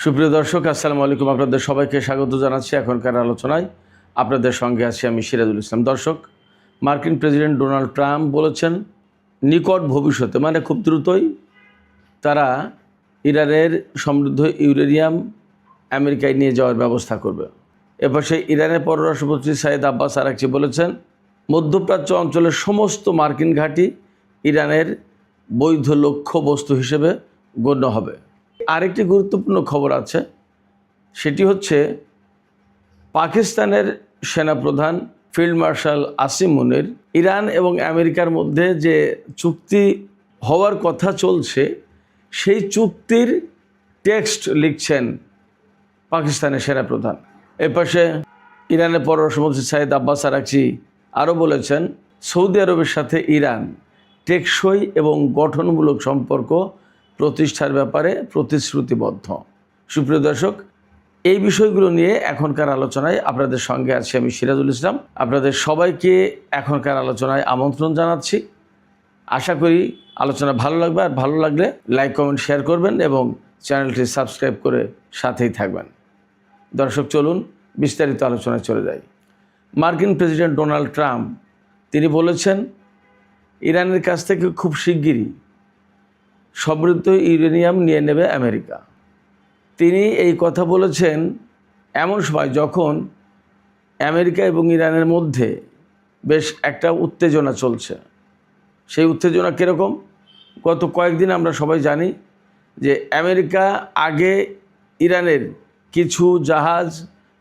সুপ্রিয় দর্শক, আসসালামু আলাইকুম। আপনাদের সবাইকে স্বাগত জানাচ্ছি এখনকার আলোচনায়। আপনাদের সঙ্গে আছি আমি সিরাজুল ইসলাম। দর্শক, মার্কিন প্রেসিডেন্ট ডোনাল্ড ট্রাম্প বলেছেন নিকট ভবিষ্যতে মানে খুব দ্রুতই তারা ইরানের সমৃদ্ধ ইউরেনিয়াম আমেরিকায় নিয়ে যাওয়ার ব্যবস্থা করবে। এরপর সেই ইরানের পররাষ্ট্রমন্ত্রী সাইদ আব্বাস আরাকচি বলেছেন মধ্যপ্রাচ্য অঞ্চলের সমস্ত মার্কিন ঘাঁটি ইরানের বৈধ লক্ষ্যবস্তু হিসেবে গণ্য হবে। আরেকটি গুরুত্বপূর্ণ খবর আছে, সেটি হচ্ছে পাকিস্তানের সেনাপ্রধান ফিল্ড মার্শাল আসিম মুনির ইরান এবং আমেরিকার মধ্যে যে চুক্তি হওয়ার কথা চলছে সেই চুক্তির টেক্সট লিখছেন পাকিস্তানের সেনাপ্রধান। এর পাশে ইরানের পররাষ্ট্রমন্ত্রী সাইদ আব্বাস আরাকচি আরও বলেছেন সৌদি আরবের সাথে ইরান টেকসই এবং গঠনমূলক সম্পর্ক প্রতিষ্ঠার ব্যাপারে প্রতিশ্রুতিবদ্ধ। সুপ্রিয় দর্শক, এই বিষয়গুলো নিয়ে এখনকার আলোচনায় আপনাদের সঙ্গে আছি আমি সিরাজুল ইসলাম। আপনাদের সবাইকে এখনকার আলোচনায় আমন্ত্রণ জানাচ্ছি। আশা করি আলোচনা ভালো লাগবে, আর ভালো লাগলে লাইক কমেন্ট শেয়ার করবেন এবং চ্যানেলটি সাবস্ক্রাইব করে সাথেই থাকবেন। দর্শক, চলুন বিস্তারিত আলোচনায় চলে যাই। মার্কিন প্রেসিডেন্ট ডোনাল্ড ট্রাম্প তিনি বলেছেন ইরানের কাছ থেকে খুব শিগগিরই সমৃদ্ধ ইউরেনিয়াম নিয়ে নেবে আমেরিকা। তিনি এই কথা বলেছেন এমন সময় যখন আমেরিকা এবং ইরানের মধ্যে বেশ একটা উত্তেজনা চলছে। সেই উত্তেজনা কীরকম? গত কয়েকদিন আমরা সবাই জানি যে আমেরিকা আগে ইরানের কিছু জাহাজ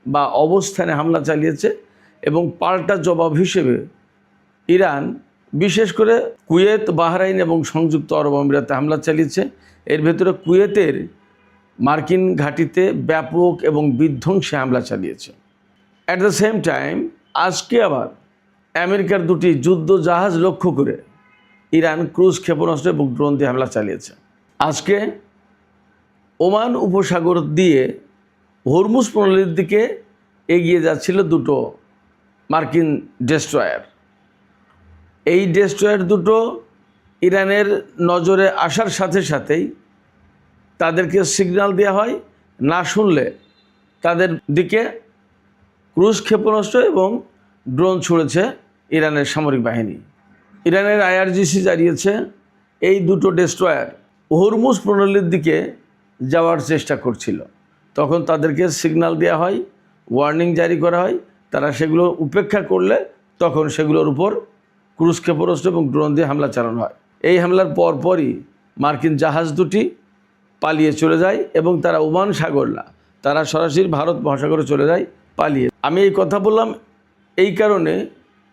বা অবস্থানে হামলা চালিয়েছে এবং পাল্টা জবাব হিসেবে ইরান বিশেষ করে কুয়েত, বাহরাইন এবং সংযুক্ত আরব আমিরাতে হামলা চালিয়েছে। এর ভেতরে কুয়েতের মার্কিন ঘাঁটিতে ব্যাপক এবং বিধ্বংসী হামলা চালিয়েছে। অ্যাট দ্য সেম টাইম আজকে আবার আমেরিকার দুটি যুদ্ধ জাহাজ লক্ষ্য করে ইরান ক্রুজ ক্ষেপণাস্ত্র এবং ড্রোন দিয়ে হামলা চালিয়েছে। আজকে ওমান উপসাগর দিয়ে হরমুজ প্রণালীর দিকে এগিয়ে যাচ্ছিল দুটো মার্কিন ডেস্ট্রয়ার। এই ডেস্ট্রয়ার দুটো ইরানের নজরে আসার সাথে সাথেই তাদেরকে সিগন্যাল দেওয়া হয়, না শুনলে তাদের দিকে ক্রুজ ক্ষেপণাস্ত্র এবং ড্রোন ছুঁড়েছে ইরানের সামরিক বাহিনী। ইরানের IRGC জানিয়েছে এই দুটো ডেস্ট্রয়ার হরমুজ প্রণালীর দিকে যাওয়ার চেষ্টা করছিল। তখন তাদেরকে সিগন্যাল দেওয়া হয়, ওয়ার্নিং জারি করা হয়। তারা সেগুলো উপেক্ষা করলে তখন সেগুলোর উপর ক্রুজ ক্ষেপণাস্ত্র এবং ড্রোন দিয়ে হামলা চালানো হয়। এই হামলার পরপরই মার্কিন জাহাজ দুটি পালিয়ে চলে যায় এবং তারা ওমান সাগর না, তারা সরাসরি ভারত মহাসাগরে চলে যায় পালিয়ে। আমি এই কথা বললাম এই কারণে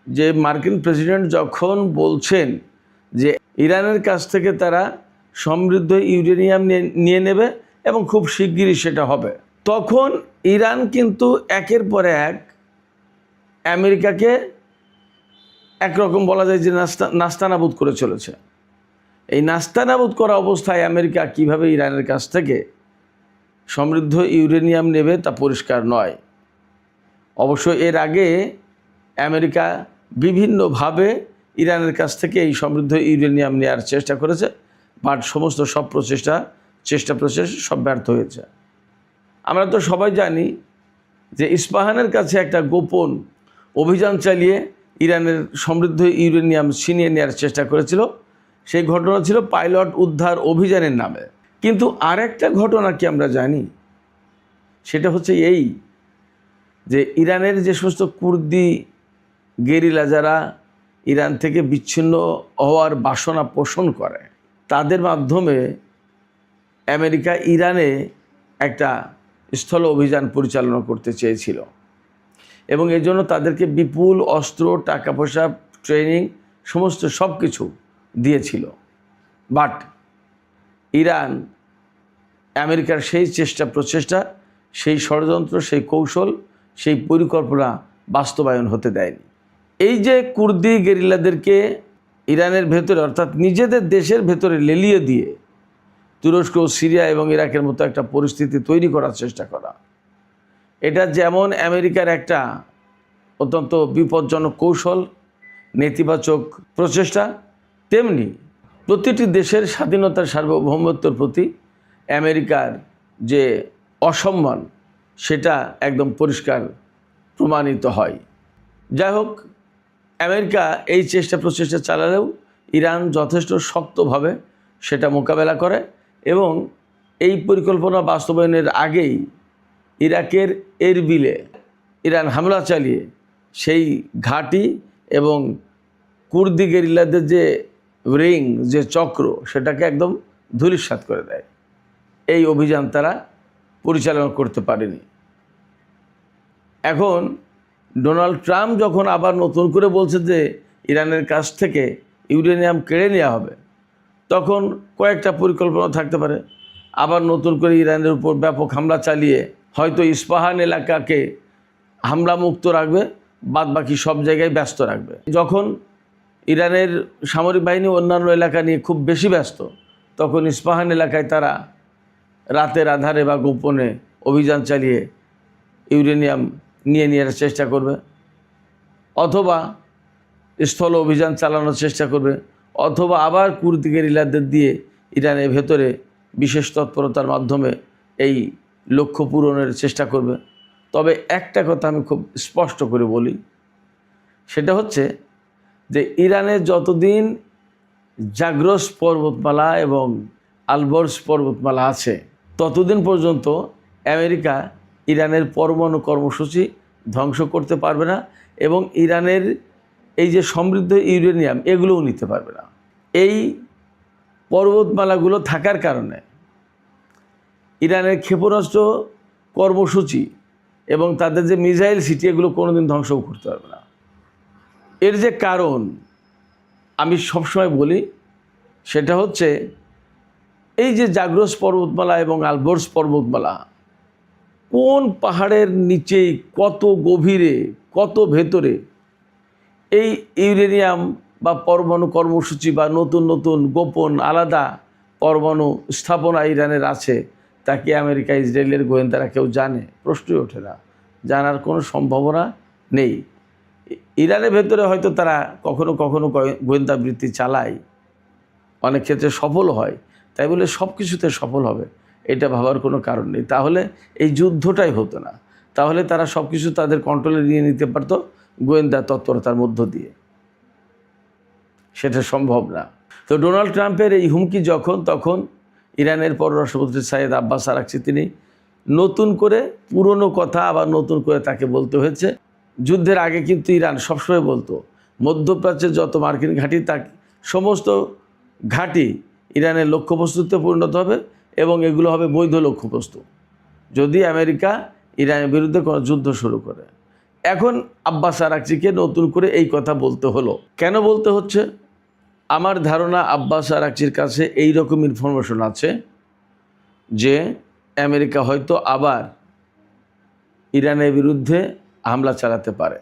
যে মার্কিন প্রেসিডেন্ট যখন বলছেন যে ইরানের কাছ থেকে তারা সমৃদ্ধ ইউরেনিয়াম নিয়ে নেবে এবং খুব শিগগিরই সেটা হবে, তখন ইরান কিন্তু একের পর এক আমেরিকাকে একরকম বলা যায় যে নাস্তানাবুদ করে চলেছে। এই নাস্তানাবুদ করা অবস্থায় আমেরিকা কিভাবে ইরানের কাছ থেকে সমৃদ্ধ ইউরেনিয়াম নেবে তা পরিষ্কার নয়। অবশ্য এর আগে আমেরিকা বিভিন্নভাবে ইরানের কাছ থেকে এই সমৃদ্ধ ইউরেনিয়াম নেওয়ার চেষ্টা করেছে, বাট সমস্ত সব প্রচেষ্টা সব ব্যর্থ হয়েছে। আমরা তো সবাই জানি যে ইস্পাহানের কাছে একটা গোপন অভিযান চালিয়ে ইরানের সমৃদ্ধ ইউরেনিয়াম ছিনিয়ে নেওয়ার চেষ্টা করেছিল। সেই ঘটনা ছিল পাইলট উদ্ধার অভিযানের নামে। কিন্তু আরেকটা ঘটনা কি আমরা জানি, সেটা হচ্ছে এই যে ইরানের যে সমস্ত কুর্দি গেরিলা যারা ইরান থেকে বিচ্ছিন্ন হওয়ার বাসনা পোষণ করে, তাদের মাধ্যমে আমেরিকা ইরানে একটা স্থল অভিযান পরিচালনা করতে চেয়েছিল এবং এর জন্য তাদেরকে বিপুল অস্ত্র, টাকা পয়সা, ট্রেনিং সমস্ত সব কিছু দিয়েছিল। বাট ইরান আমেরিকার সেই প্রচেষ্টা, সেই ষড়যন্ত্র, সেই কৌশল, সেই পরিকল্পনা বাস্তবায়ন হতে দেয়নি। এই যে কুর্দি গেরিলাদেরকে ইরানের ভেতরে অর্থাৎ নিজেদের দেশের ভেতরে লেলিয়ে দিয়ে তুরস্ক, সিরিয়া এবং ইরাকের মতো একটা পরিস্থিতি তৈরি করার চেষ্টা করা, এটা যেমন আমেরিকার একটা অত্যন্ত বিপজ্জনক কৌশল, নেতিবাচক প্রচেষ্টা, তেমনি প্রতিটি দেশের স্বাধীনতার সার্বভৌমত্বের প্রতি আমেরিকার যে অসম্মান সেটা একদম পরিষ্কার প্রমাণিত হয়। যাই হোক, আমেরিকা এই প্রচেষ্টা চালালেও ইরান যথেষ্ট শক্তভাবে সেটা মোকাবেলা করে এবং এই পরিকল্পনা বাস্তবায়নের আগেই ইরাকের এরবিলে ইরান হামলা চালিয়ে সেই ঘাঁটি এবং কুর্দি গেরিলাদের যে রিং, যে চক্র, সেটাকে একদম ধূলিসাৎ করে দেয়। এই অভিযান তারা পরিচালনা করতে পারেনি। এখন ডোনাল্ড ট্রাম্প যখন আবার নতুন করে বলছে যে ইরানের কাছ থেকে ইউরেনিয়াম কেড়ে নেওয়া হবে, তখন কয়েকটা পরিকল্পনা থাকতে পারে। আবার নতুন করে ইরানের উপর ব্যাপক হামলা চালিয়ে হয়তো ইস্পাহান এলাকাকে হামলা মুক্ত রাখবে, বাদ বাকি সব জায়গায় ব্যস্ত রাখবে। যখন ইরানের সামরিক বাহিনী অন্যান্য এলাকা নিয়ে খুব বেশি ব্যস্ত, তখন ইস্পাহান এলাকায় তারা রাতের আধারে বা গোপনে অভিযান চালিয়ে ইউরেনিয়াম নিয়ে নেওয়ার চেষ্টা করবে, অথবা স্থল অভিযান চালানোর চেষ্টা করবে, অথবা আবার কুর্দি গেরিলাদের দিয়ে ইরানের ভেতরে বিশেষ তৎপরতার মাধ্যমে এই লক্ষ্য পূরণের চেষ্টা করবে। তবে একটা কথা আমি খুব স্পষ্ট করে বলি, সেটা হচ্ছে যে ইরানের যতদিন জাগ্রস পর্বতমালা এবং আলবর্জ পর্বতমালা আছে, ততদিন পর্যন্ত আমেরিকা ইরানের পরমাণু কর্মসূচি ধ্বংস করতে পারবে না এবং ইরানের এই যে সমৃদ্ধ ইউরেনিয়াম, এগুলোও নিতে পারবে না। এই পর্বতমালাগুলো থাকার কারণে ইরানের ক্ষেপণাস্ত্র কর্মসূচি এবং তাদের যে মিসাইল সিটি, এগুলো কোনোদিন ধ্বংসও করতে পারবে না। এর যে কারণ আমি সবসময় বলি, সেটা হচ্ছে এই যে জাগ্রস পর্বতমালা এবং আলবর্জ পর্বতমালা কোন পাহাড়ের নিচে, কত গভীরে, কত ভেতরে এই ইউরেনিয়াম বা পরমাণু কর্মসূচি বা নতুন নতুন গোপন আলাদা পরমাণু স্থাপনা ইরানের আছে, তা কি আমেরিকা ইসরায়েলের গোয়েন্দারা কেউ জানে? প্রশ্নই ওঠে না, জানার কোনো সম্ভাবনা নেই। ইরানের ভেতরে হয়তো তারা কখনো কখনো গোয়েন্দা বৃত্তি চালায়, অনেক ক্ষেত্রে সফল হয়, তাই বলে সব কিছুতে সফল হবে এটা ভাবার কোনো কারণ নেই। তাহলে এই যুদ্ধটাই হতো না, তাহলে তারা সব কিছু তাদের কন্ট্রোলে নিয়ে নিতে পারতো গোয়েন্দা তৎপরতার মধ্য দিয়ে। সেটা সম্ভব না। তো ডোনাল্ড ট্রাম্পের এই হুমকি তখন ইরানের পররাষ্ট্রমন্ত্রী সাইয়েদ আব্বাস আরাকচি তিনি নতুন করে পুরনো কথা আবার নতুন করে তাকে বলতে হয়েছে। যুদ্ধের আগে কিন্তু ইরান সবসময় বলতো মধ্যপ্রাচ্যের যত মার্কিন ঘাঁটি, তা সমস্ত ঘাঁটি ইরানের লক্ষ্যবস্তুতে পরিণত হবে এবং এগুলো হবে বৈধ লক্ষ্যবস্তু যদি আমেরিকা ইরানের বিরুদ্ধে কোনো যুদ্ধ শুরু করে। এখন আব্বাস আরাকচিকে নতুন করে এই কথা বলতে হলো। কেন বলতে হচ্ছে? আমার ধারণা আব্বাস আরাকচির কাছে এই রকম ইনফরমেশন আছে যে আমেরিকা হয়তো আবার ইরানের বিরুদ্ধে হামলা চালাতে পারে।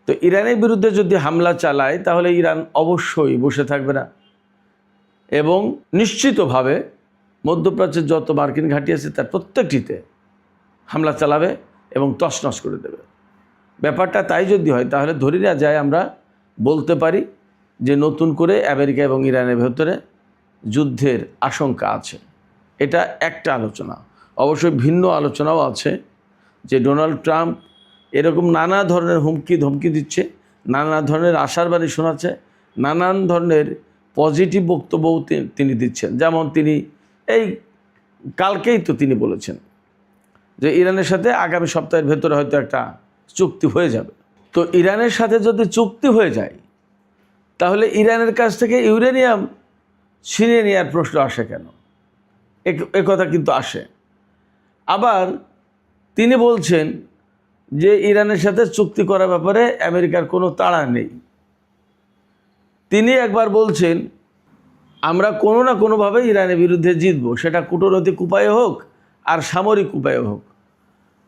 তো ইরানের বিরুদ্ধে যদি হামলা চালায়, তাহলে ইরান অবশ্যই বসে থাকবে না এবং নিশ্চিতভাবে মধ্যপ্রাচ্যের যত মার্কিন ঘাঁটি আছে তার প্রত্যেকটিতে হামলা চালাবে এবং তছনছ করে দেবে। ব্যাপারটা তাই যদি হয়, তাহলে ধরে নেওয়া যায়, আমরা বলতে পারি যে নতুন করে আমেরিকা এবং ইরানের ভেতরে যুদ্ধের আশঙ্কা আছে। এটা একটা আলোচনা। অবশ্যই ভিন্ন আলোচনাও আছে যে ডোনাল্ড ট্রাম্প এরকম নানা ধরনের হুমকি ধমকি দিচ্ছে, নানা ধরনের আশার বাণী শোনাচ্ছে, নানান ধরনের পজিটিভ বক্তব্যও তিনি দিচ্ছেন। যেমন তিনি এই কালকেই তো তিনি বলেছেন যে ইরানের সাথে আগামী সপ্তাহের ভেতরে হয়তো একটা চুক্তি হয়ে যাবে। তো ইরানের সাথে যদি চুক্তি হয়ে যায়, তাহলে ইরানের কাছ থেকে ইউরেনিয়াম ছিনিয়ে নেওয়ার প্রশ্ন আসে কেন? এ কথা কিন্তু আসে। আবার তিনি বলছেন যে ইরানের সাথে চুক্তি করার ব্যাপারে আমেরিকার কোনো তাড়া নেই। তিনি একবার বলছেন আমরা কোনো না কোনোভাবে ইরানের বিরুদ্ধে জিতব, সেটা কূটনৈতিক উপায়ে হোক আর সামরিক উপায়ে হোক।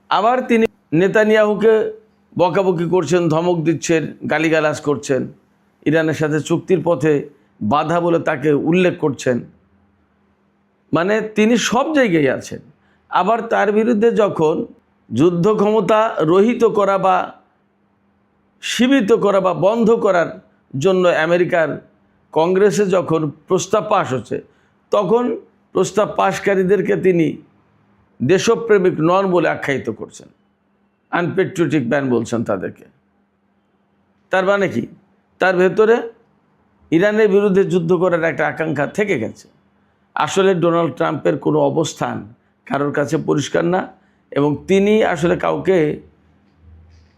আবার তিনি নেতানিয়াহুকে বকাবকি করছেন, ধমক দিচ্ছেন, গালিগালাজ করছেন, ইরানের সাথে চুক্তির পথে বাধা বলে তাকে উল্লেখ করছেন। মানে তিনি সব জায়গায় আছেন। আবার তার বিরুদ্ধে যখন যুদ্ধ ক্ষমতা রহিত করা বা সীমিত করা বা বন্ধ করার জন্য আমেরিকার কংগ্রেসে যখন প্রস্তাব পাশ হচ্ছে, তখন প্রস্তাব পাশকারীদেরকে তিনি দেশপ্রেমিক নন বলে আখ্যায়িত করছেন, আনপেট্রিয়টিক ম্যান বলছেন তাদেরকে। তার মানে কি? তার ভেতরে ইরানের বিরুদ্ধে যুদ্ধ করার একটা আকাঙ্ক্ষা থেকে গেছে। আসলে ডোনাল্ড ট্রাম্পের কোনো অবস্থান কারোর কাছে পরিষ্কার না, এবং তিনি আসলে কাউকে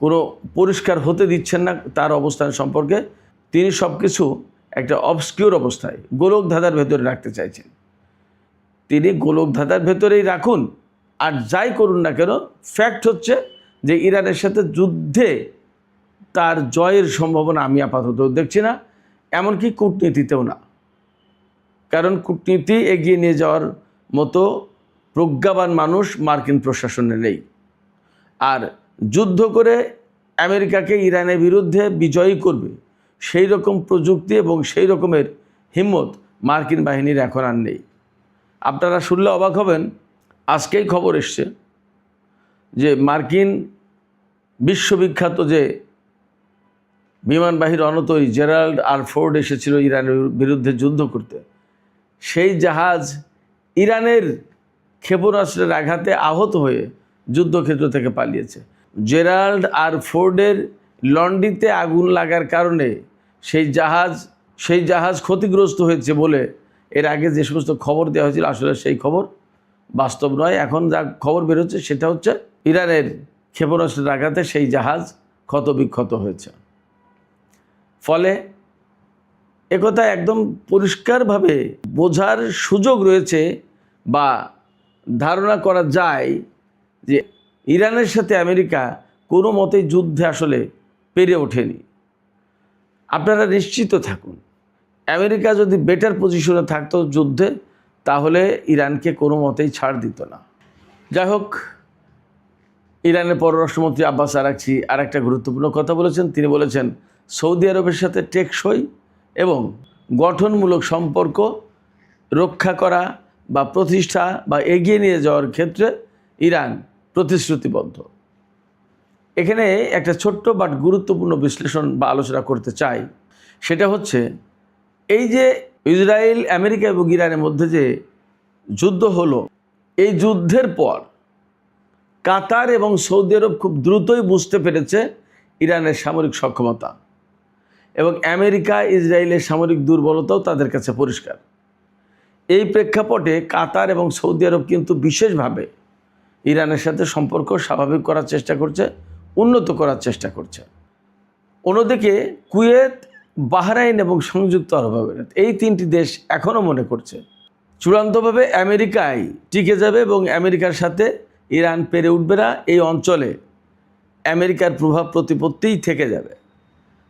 কোনো পরিষ্কার হতে দিচ্ছেন না তার অবস্থান সম্পর্কে। তিনি সব কিছু একটা অবস্কিউর অবস্থায় গোলক ধাঁধার ভেতরে রাখতে চাইছেন। তিনি গোলক ধাঁধার ভেতরেই রাখুন, আর যাই করুন না কেন, ফ্যাক্ট হচ্ছে যে ইরানের সাথে যুদ্ধে তার জয়ের সম্ভাবনা আমি আপাতত দেখছি না, এমনকি কূটনীতিতেও না। কারণ কূটনীতি এগিয়ে নিয়ে যাওয়ার মতো প্রজ্ঞাবান মানুষ মার্কিন প্রশাসনে নেই। আর যুদ্ধ করে আমেরিকাকে ইরানের বিরুদ্ধে বিজয়ী করবে সেই রকম প্রযুক্তি এবং সেই রকমের হিম্মত মার্কিন বাহিনীর এখন আর নেই। আপনারা শুনলে অবাক হবেন, আজকেই খবর এসছে যে মার্কিন বিশ্ববিখ্যাত যে বিমানবাহী রণতরী জেরাল্ড আর ফোর্ড এসেছিল ইরানের বিরুদ্ধে যুদ্ধ করতে, সেই জাহাজ ইরানের ক্ষেপণাস্ত্রের আঘাতে আহত হয়ে যুদ্ধক্ষেত্র থেকে পালিয়েছে। জেরাল্ড আর ফোর্ডের লন্ড্রিতে আগুন লাগার কারণে সেই জাহাজ ক্ষতিগ্রস্ত হয়েছে বলে এর আগে যে সমস্ত খবর দেওয়া হয়েছিল, আসলে সেই খবর বাস্তব নয়। এখন যা খবর বেরোচ্ছে সেটা হচ্ছে ইরানের ক্ষেপণাস্ত্রের আঘাতে সেই জাহাজ ক্ষতবিক্ষত হয়েছে। ফলে একথা একদম পরিষ্কারভাবে বোঝার সুযোগ রয়েছে বা ধারণা করা যায় যে ইরানের সাথে আমেরিকা কোনো মতেই যুদ্ধে আসলে পেরে ওঠেনি। আপনারা নিশ্চিত থাকুন, আমেরিকা যদি বেটার পজিশনে থাকতো যুদ্ধে, তাহলে ইরানকে কোনো মতেই ছাড় দিত না। যাই হোক, ইরানের পররাষ্ট্রমন্ত্রী আব্বাস আরাকচি আর একটা গুরুত্বপূর্ণ কথা বলেছেন। তিনি বলেছেন, সৌদি আরবের সাথে টেকসই এবং গঠনমূলক সম্পর্ক রক্ষা করা বা প্রতিষ্ঠা বা এগিয়ে নিয়ে যাওয়ার ক্ষেত্রে ইরান প্রতিশ্রুতিবদ্ধ। এখানে একটা ছোট্ট বাট গুরুত্বপূর্ণ বিশ্লেষণ বা আলোচনা করতে চাই। সেটা হচ্ছে, এই যে ইসরায়েল, আমেরিকা এবং ইরানের মধ্যে যে যুদ্ধ হলো, এই যুদ্ধের পর কাতার এবং সৌদি আরব খুব দ্রুতই বুঝতে পেরেছে ইরানের সামরিক সক্ষমতা, এবং আমেরিকা ইসরায়েলের সামরিক দুর্বলতাও তাদের কাছে পরিষ্কার। এই প্রেক্ষাপটে কাতার এবং সৌদি আরব কিন্তু বিশেষভাবে ইরানের সাথে সম্পর্ক স্বাভাবিক করার চেষ্টা করছে, উন্নত করার চেষ্টা করছে। অন্যদিকে কুয়েত, বাহরাইন এবং সংযুক্ত আরব আমিরাত, এই তিনটি দেশ এখনও মনে করছে চূড়ান্তভাবে আমেরিকাই টিকে যাবে এবং আমেরিকার সাথে ইরান পেরে উঠবে না। এই অঞ্চলে আমেরিকার প্রভাব প্রতিপত্তিই থেকে যাবে,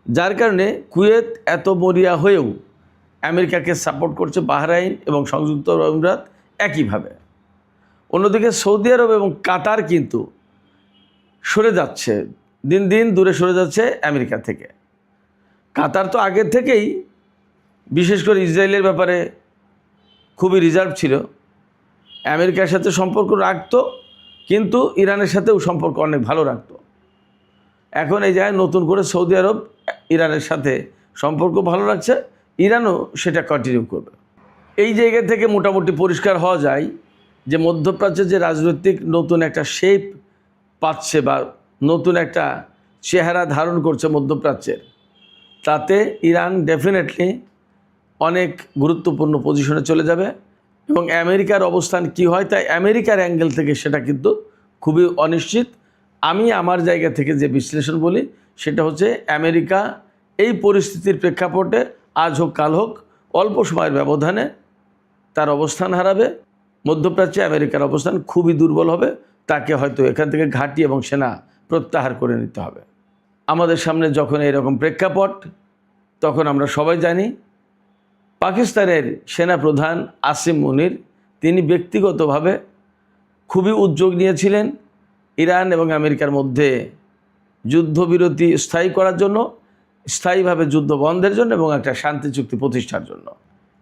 যার কারণে কুয়েত এত মরিয়া হয়েও আমেরিকাকে সাপোর্ট করছে বাহরাইন এবং সংযুক্ত আরব আমিরাত একইভাবে। অন্যদিকে সৌদি আরব এবং কাতার কিন্তু সরে যাচ্ছে, দিন দিন দূরে সরে যাচ্ছে আমেরিকা থেকে। কাতার তো আগের থেকেই বিশেষ করে ইসরায়েলের ব্যাপারে খুবই রিজার্ভ ছিল, আমেরিকার সাথে সম্পর্ক রাখতো, কিন্তু ইরানের সাথেও সম্পর্ক অনেক ভালো রাখতো। এখন এই জায়গায় নতুন করে সৌদি আরব ইরানের সাথে সম্পর্ক ভালো রাখছে, ইরানও সেটা কন্টিনিউ করবে। এই জায়গা থেকে মোটামুটি পরিষ্কার হওয়া যায় যে মধ্যপ্রাচ্যে যে রাজনৈতিক নতুন একটা শেপ পাচ্ছে বা নতুন একটা চেহারা ধারণ করছে মধ্যপ্রাচ্যের, তাতে ইরান ডেফিনেটলি অনেক গুরুত্বপূর্ণ পজিশনে চলে যাবে। এবং আমেরিকার অবস্থান কি হয়, তাই আমেরিকার অ্যাঙ্গেল থেকে সেটা কিন্তু খুবই অনিশ্চিত। আমি আমার জায়গা থেকে যে বিশ্লেষণ বলি সেটা হচ্ছে, আমেরিকা এই পরিস্থিতির প্রেক্ষাপটে আজ হোক কাল হোক অল্প সময়ের ব্যবধানে তার অবস্থান হারাবে। মধ্যপ্রাচ্যে আমেরিকার অবস্থান খুবই দুর্বল হবে, তাকে হয়তো এখান থেকে ঘাঁটি এবং সেনা প্রত্যাহার করে নিতে হবে। আমাদের সামনে যখন এরকম প্রেক্ষাপট, তখন আমরা সবাই জানি পাকিস্তানের সেনাপ্রধান আসিম মুনির তিনি ব্যক্তিগতভাবে খুবই উদ্যোগ নিয়েছিলেন ইরান এবং আমেরিকার মধ্যে যুদ্ধবিরতি স্থায়ী করার জন্য, স্থায়ীভাবে যুদ্ধ বন্ধের জন্য এবং একটা শান্তি চুক্তি প্রতিষ্ঠার জন্য।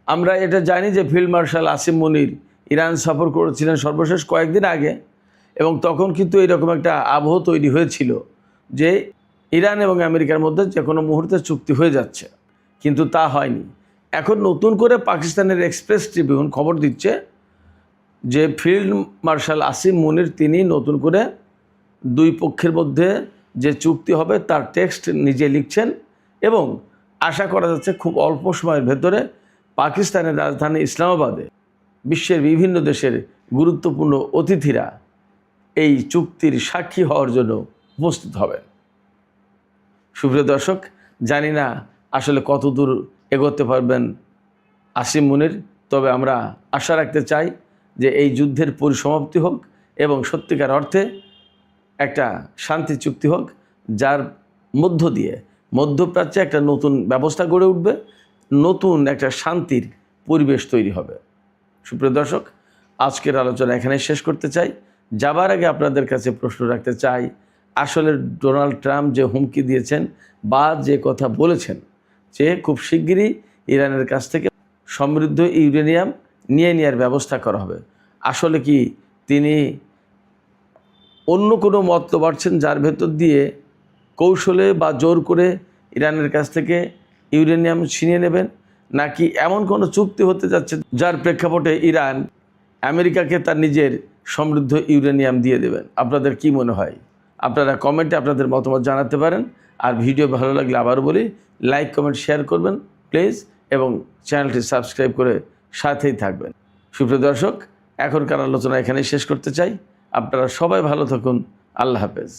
আমরা এটা জানি যে ফিল্ড মার্শাল আসিম মুনির ইরান সফর করেছিলেন সর্বশেষ কয়েকদিন আগে, এবং তখন কিন্তু এরকম একটা আবহ তৈরি হয়েছিল যে ইরান এবং আমেরিকার মধ্যে যে কোনো মুহূর্তে চুক্তি হয়ে যাচ্ছে, কিন্তু তা হয়নি। এখন নতুন করে পাকিস্তানের এক্সপ্রেস ট্রিবিউন খবর দিচ্ছে যে ফিল্ড মার্শাল আসিম মুনির তিনি নতুন করে দুই পক্ষের মধ্যে যে চুক্তি হবে তার টেক্সট নিজে লিখছেন এবং আশা করা যাচ্ছে খুব অল্প সময়ের ভেতরে পাকিস্তানের রাজধানী ইসলামাবাদে বিশ্বের বিভিন্ন দেশের গুরুত্বপূর্ণ অতিথিরা এই চুক্তির সাক্ষী হওয়ার জন্য উপস্থিত হবেন। সুপ্রিয় দর্শক, জানি না আসলে কতদূর এগোতে পারবেন আসিম মুনির, তবে আমরা আশা রাখতে চাই যে এই যুদ্ধের পরিসমাপ্তি হোক এবং সত্যিকার অর্থে একটা শান্তি চুক্তি হোক, যার মধ্য দিয়ে মধ্যপ্রাচ্যে একটা নতুন ব্যবস্থা গড়ে উঠবে, নতুন একটা শান্তির পরিবেশ তৈরি হবে। সুপ্রিয় দর্শক, আজকের আলোচনা এখানে শেষ করতে চাই। যাবার আগে আপনাদের কাছে প্রশ্ন রাখতে চাই, আসলে ডোনাল্ড ট্রাম্প যে হুমকি দিয়েছেন বা যে কথা বলেছেন যে খুব শিগগিরই ইরানের কাছ থেকে সমৃদ্ধ ইউরেনিয়াম নিয়ে নেওয়ার ব্যবস্থা করা হবে, আসলে কি তিনি অন্য কোনো মতলব বাড়ছেন যার ভেতর দিয়ে কৌশলে বা জোর করে ইরানের কাছ থেকে ইউরেনিয়াম ছিনিয়ে নেবেন, নাকি এমন কোনো চুক্তি হতে যাচ্ছে যার প্রেক্ষাপটে ইরান আমেরিকাকে তার নিজের সমৃদ্ধ ইউরেনিয়াম দিয়ে দেবেন? আপনাদের কি মনে হয়? আপনারা কমেন্টে আপনাদের মতামত জানাতে পারেন। আর ভিডিও ভালো লাগলে আবারও বলি, লাইক কমেন্ট শেয়ার করবেন প্লিজ, এবং চ্যানেলটি সাবস্ক্রাইব করে সাথেই থাকবেন। সুপ্রিয় দর্শক, এখনকার আলোচনা এখানেই শেষ করতে চাই। আপনারা সবাই ভালো থাকুন। আল্লাহ হাফেজ।